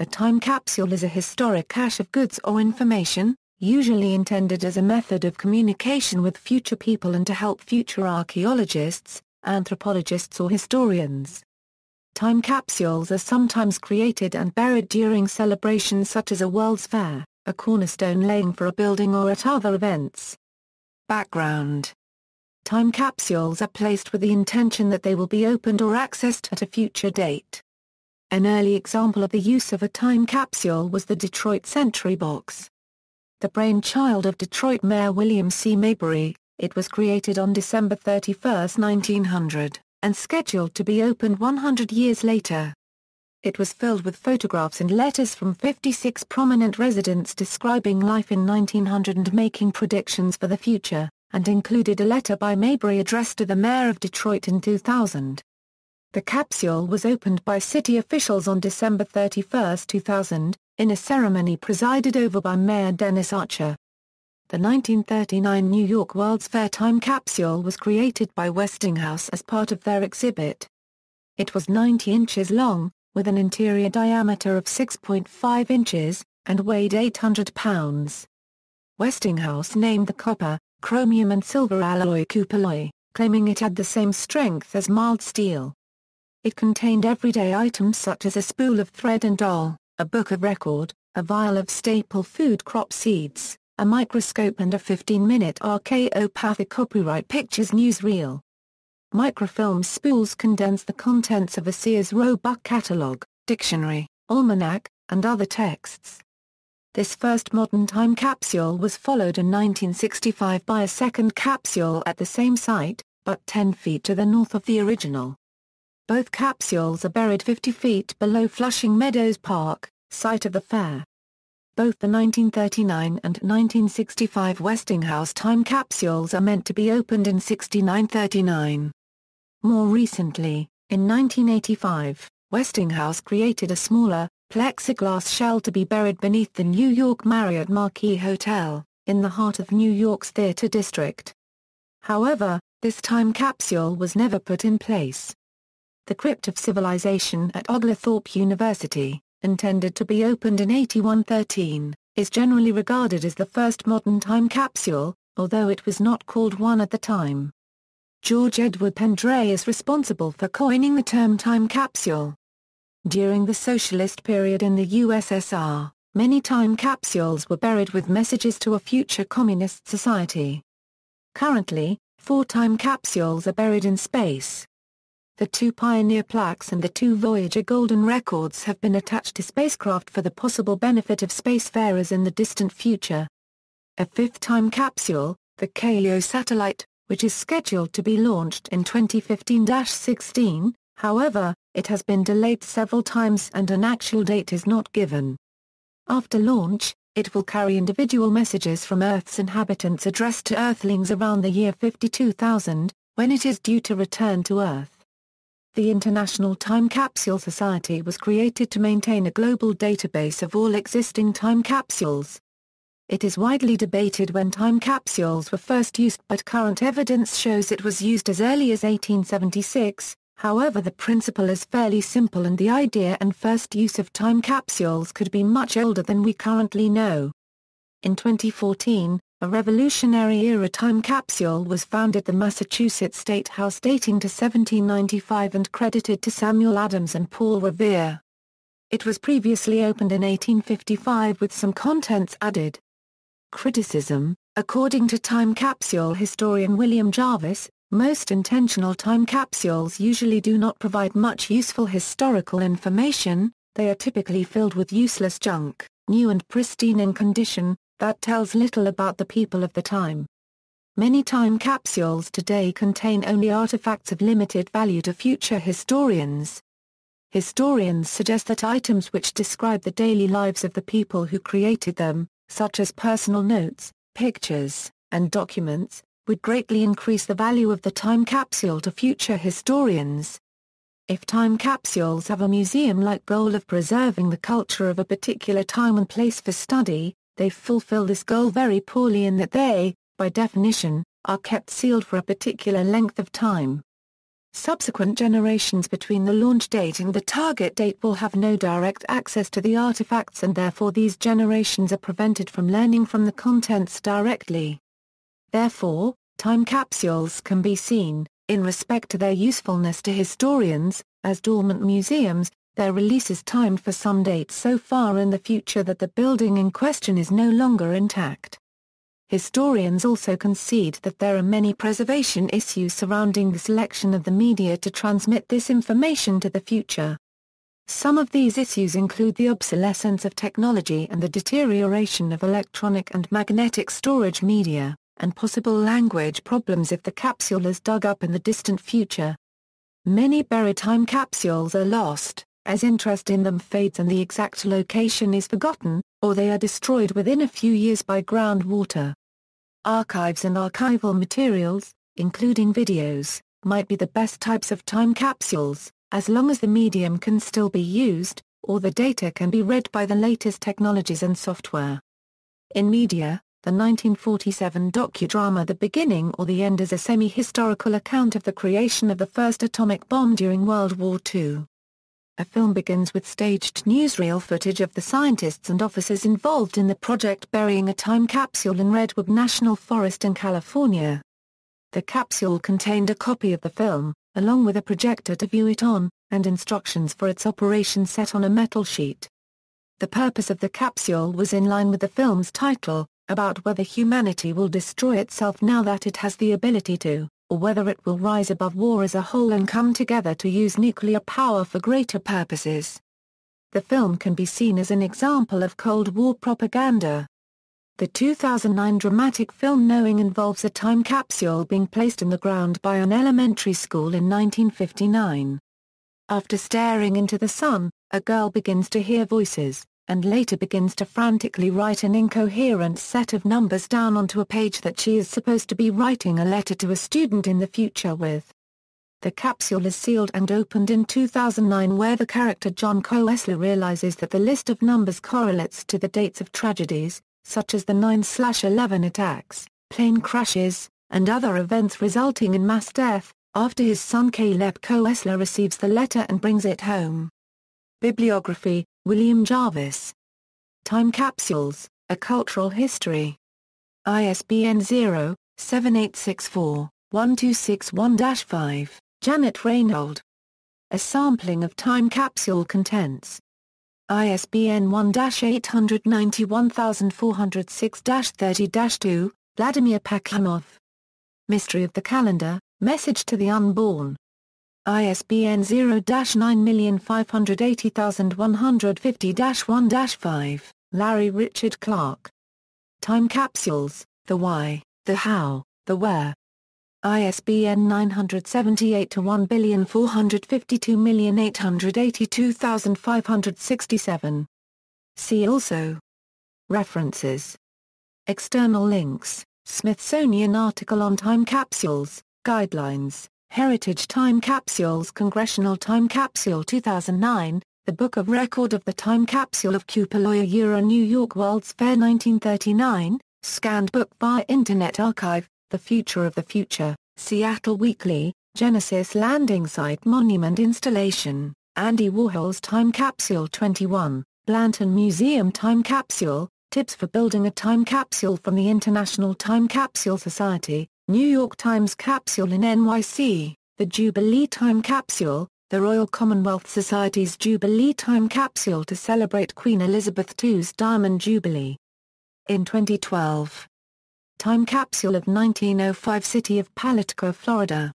A time capsule is a historic cache of goods or information, usually intended as a method of communication with future people and to help future archaeologists, anthropologists or historians. Time capsules are sometimes created and buried during celebrations such as a World's Fair, a cornerstone laying for a building or at other events. Background: time capsules are placed with the intention that they will be opened or accessed at a future date. An early example of the use of a time capsule was the Detroit Sentry Box. The brainchild of Detroit Mayor William C. Mayberry, it was created on December 31, 1900, and scheduled to be opened 100 years later. It was filled with photographs and letters from 56 prominent residents describing life in 1900 and making predictions for the future, and included a letter by Mayberry addressed to the mayor of Detroit in 2000. The capsule was opened by city officials on December 31, 2000, in a ceremony presided over by Mayor Dennis Archer. The 1939 New York World's Fair time capsule was created by Westinghouse as part of their exhibit. It was 90 inches long, with an interior diameter of 6.5 inches, and weighed 800 pounds. Westinghouse named the copper, chromium and silver alloy Cupalloy, claiming it had the same strength as mild steel. It contained everyday items such as a spool of thread and doll, a book of record, a vial of staple food crop seeds, a microscope and a 15-minute archaeopathic copyright pictures newsreel. Microfilm spools condense the contents of a Sears Roebuck catalog, dictionary, almanac, and other texts. This first modern time capsule was followed in 1965 by a second capsule at the same site, but 10 feet to the north of the original. Both capsules are buried 50 feet below Flushing Meadows Park, site of the fair. Both the 1939 and 1965 Westinghouse time capsules are meant to be opened in 6939. More recently, in 1985, Westinghouse created a smaller, plexiglass shell to be buried beneath the New York Marriott Marquis Hotel, in the heart of New York's Theater District. However, this time capsule was never put in place. The Crypt of Civilization at Oglethorpe University, intended to be opened in 8113, is generally regarded as the first modern time capsule, although it was not called one at the time. George Edward Pendray is responsible for coining the term time capsule. During the socialist period in the USSR, many time capsules were buried with messages to a future communist society. Currently, 4 time capsules are buried in space. The 2 Pioneer plaques and the 2 Voyager golden records have been attached to spacecraft for the possible benefit of spacefarers in the distant future. A 5th time capsule, the Kayo satellite, which is scheduled to be launched in 2015-16, however, it has been delayed several times and an actual date is not given. After launch, it will carry individual messages from Earth's inhabitants addressed to Earthlings around the year 52,000, when it is due to return to Earth. The International Time Capsule Society was created to maintain a global database of all existing time capsules. It is widely debated when time capsules were first used, but current evidence shows it was used as early as 1876, however the principle is fairly simple and the idea and first use of time capsules could be much older than we currently know. In 2014, a Revolutionary-era time capsule was found at the Massachusetts State House dating to 1795 and credited to Samuel Adams and Paul Revere. It was previously opened in 1855 with some contents added. Criticism: according to time capsule historian William Jarvis, most intentional time capsules usually do not provide much useful historical information, they are typically filled with useless junk, new and pristine in condition, that tells little about the people of the time. Many time capsules today contain only artifacts of limited value to future historians. Historians suggest that items which describe the daily lives of the people who created them, such as personal notes, pictures, and documents, would greatly increase the value of the time capsule to future historians. If time capsules have a museum-like goal of preserving the culture of a particular time and place for study, they fulfill this goal very poorly in that they, by definition, are kept sealed for a particular length of time. Subsequent generations between the launch date and the target date will have no direct access to the artifacts, and therefore these generations are prevented from learning from the contents directly. Therefore, time capsules can be seen, in respect to their usefulness to historians, as dormant museums. Their release is timed for some date so far in the future that the building in question is no longer intact. Historians also concede that there are many preservation issues surrounding the selection of the media to transmit this information to the future. Some of these issues include the obsolescence of technology and the deterioration of electronic and magnetic storage media, and possible language problems if the capsule is dug up in the distant future. Many buried time capsules are lost, as interest in them fades and the exact location is forgotten, or they are destroyed within a few years by groundwater. Archives and archival materials, including videos, might be the best types of time capsules, as long as the medium can still be used, or the data can be read by the latest technologies and software. In media, the 1947 docudrama The Beginning or the End is a semi-historical account of the creation of the first atomic bomb during World War II. A film begins with staged newsreel footage of the scientists and officers involved in the project burying a time capsule in Redwood National Forest in California. The capsule contained a copy of the film, along with a projector to view it on, and instructions for its operation set on a metal sheet. The purpose of the capsule was in line with the film's title, about whether humanity will destroy itself now that it has the ability to, or whether it will rise above war as a whole and come together to use nuclear power for greater purposes. The film can be seen as an example of Cold War propaganda. The 2009 dramatic film Knowing involves a time capsule being placed in the ground by an elementary school in 1959. After staring into the sun, a girl begins to hear voices, and later begins to frantically write an incoherent set of numbers down onto a page that she is supposed to be writing a letter to a student in the future with. The capsule is sealed and opened in 2009, where the character John Koessler realizes that the list of numbers correlates to the dates of tragedies, such as the 9/11 attacks, plane crashes, and other events resulting in mass death. After his son Caleb Koessler receives the letter and brings it home. Bibliography, William Jarvis. Time Capsules, A Cultural History. ISBN 0-7864-1261-5, Janet Reinhold. A Sampling of Time Capsule Contents. ISBN 1-891406-30-2, Vladimir Pakhomov. Mystery of the Calendar, Message to the Unborn. ISBN 0-9580150-1-5, Larry Richard Clark. Time Capsules, The Why, The How, The Where. ISBN 978-1452882,567. See also. References. External links, Smithsonian article on time capsules, guidelines. Heritage Time Capsules, Congressional Time Capsule 2009, The Book of Record of the Time Capsule of Kupaloya Euro New York World's Fair 1939, scanned book via Internet Archive, The Future of the Future, Seattle Weekly, Genesis Landing Site Monument Installation, Andy Warhol's Time Capsule 21, Blanton Museum Time Capsule, Tips for Building a Time Capsule from the International Time Capsule Society, New York Times Capsule in NYC, the Jubilee Time Capsule, the Royal Commonwealth Society's Jubilee Time Capsule to celebrate Queen Elizabeth II's Diamond Jubilee. In 2012. Time Capsule of 1905 City of Palatka, Florida.